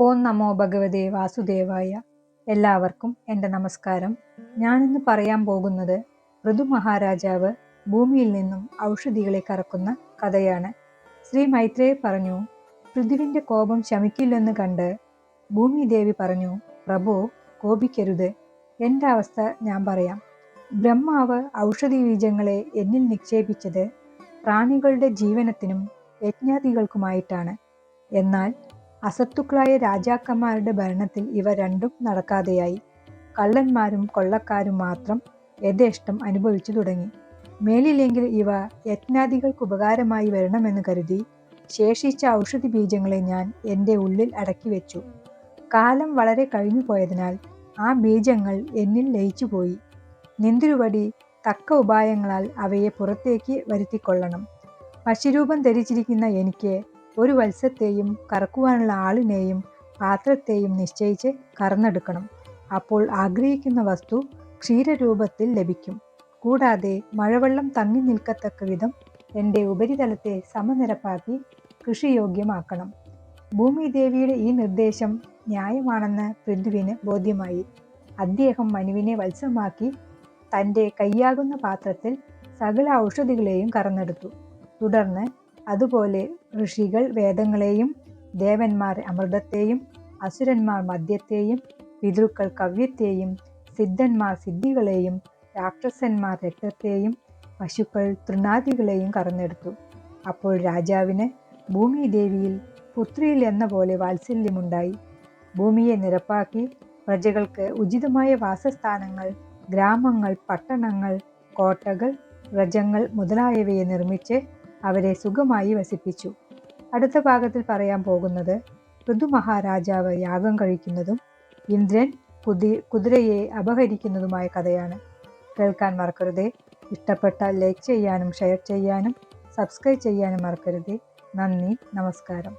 ഓം നമോ ഭഗവതേ വാസുദേവായ. എല്ലാവർക്കും എൻ്റെ നമസ്കാരം. ഞാനിന്ന് പറയാൻ പോകുന്നത് പൃഥു മഹാരാജാവ് ഭൂമിയിൽ നിന്നും ഔഷധികളെ കറക്കുന്ന കഥയാണ്. ശ്രീ മൈത്രേയ പറഞ്ഞു, പൃഥുവിൻ്റെ കോപം ശമിക്കില്ലെന്ന് കണ്ട് ഭൂമിദേവി പറഞ്ഞു, പ്രഭു കോപിക്കരുത്, എൻ്റെ അവസ്ഥ ഞാൻ പറയാം. ബ്രഹ്മാവ് ഔഷധി ബീജങ്ങളെ എന്നിൽ നിക്ഷേപിച്ചത് പ്രാണികളുടെ ജീവനത്തിനും യജ്ഞാദികൾക്കുമായിട്ടാണ്. എന്നാൽ അസത്തുക്കളായ രാജാക്കന്മാരുടെ ഭരണത്തിൽ ഇവ രണ്ടും നടക്കാതെയായി. കള്ളന്മാരും കൊള്ളക്കാരും മാത്രം യഥേഷ്ടം അനുഭവിച്ചു തുടങ്ങി. മേലില്ലെങ്കിൽ ഇവ യജ്ഞാദികൾക്ക് ഉപകാരമായി വരണമെന്ന് കരുതി ശേഷിച്ച ഔഷധി ബീജങ്ങളെ ഞാൻ എൻ്റെ ഉള്ളിൽ അടക്കി വെച്ചു. കാലം വളരെ കഴിഞ്ഞു പോയതിനാൽ ആ ബീജങ്ങൾ എന്നിൽ ലയിച്ചുപോയി. നിന്തിരുവടി തക്ക ഉപായങ്ങളാൽ അവയെ പുറത്തേക്ക് വരുത്തിക്കൊള്ളണം. പശുരൂപം ധരിച്ചിരിക്കുന്ന എനിക്ക് ഒരു വത്സത്തെയും കറക്കുവാനുള്ള ആളിനെയും പാത്രത്തെയും നിശ്ചയിച്ച് കറന്നെടുക്കണം. അപ്പോൾ ആഗ്രഹിക്കുന്ന വസ്തു ക്ഷീരരൂപത്തിൽ ലഭിക്കും. കൂടാതെ മഴവെള്ളം തങ്ങി നിൽക്കത്തക്ക വിധം എൻ്റെ ഉപരിതലത്തെ സമനിരപ്പാക്കി കൃഷിയോഗ്യമാക്കണം. ഭൂമിദേവിയുടെ ഈ നിർദ്ദേശം ന്യായമാണെന്ന് പൃഥുവിന് ബോധ്യമായി. അദ്ദേഹം മനുവിനെ വത്സമാക്കി തൻ്റെ കൈയാകുന്ന പാത്രത്തിൽ സകല ഔഷധികളെയും കറന്നെടുത്തു. തുടർന്ന് അതുപോലെ ഋഷികൾ വേദങ്ങളെയും, ദേവന്മാർ അമൃതത്തെയും, അസുരന്മാർ മദ്യത്തെയും, പിതൃക്കൾ കവ്യത്തെയും, സിദ്ധന്മാർ സിദ്ധികളെയും, രാക്ഷസന്മാർ രക്തത്തെയും, പശുക്കൾ തൃണാദികളെയും കറന്നെടുത്തു. അപ്പോൾ രാജാവിന് ഭൂമിദേവിയിൽ പുത്രിയിൽ എന്ന പോലെ വാത്സല്യമുണ്ടായി. ഭൂമിയെ നിരപ്പാക്കി പ്രജകൾക്ക് ഉചിതമായ വാസസ്ഥാനങ്ങൾ, ഗ്രാമങ്ങൾ, പട്ടണങ്ങൾ, കോട്ടകൾ, വ്രജങ്ങൾ മുതലായവയെ നിർമ്മിച്ച് അവരെ സുഖമായി വസിപ്പിച്ചു. അടുത്ത ഭാഗത്തിൽ പറയാൻ പോകുന്നത് പൃഥു മഹാരാജാവ് യാഗം കഴിക്കുന്നതും ഇന്ദ്രൻ കുതിരയെ അപഹരിക്കുന്നതുമായ കഥയാണ്. കേൾക്കാൻ മറക്കരുതേ. ഇഷ്ടപ്പെട്ടാൽ ലൈക്ക് ചെയ്യാനും ഷെയർ ചെയ്യാനും സബ്സ്ക്രൈബ് ചെയ്യാനും മറക്കരുതേ. നന്ദി, നമസ്കാരം.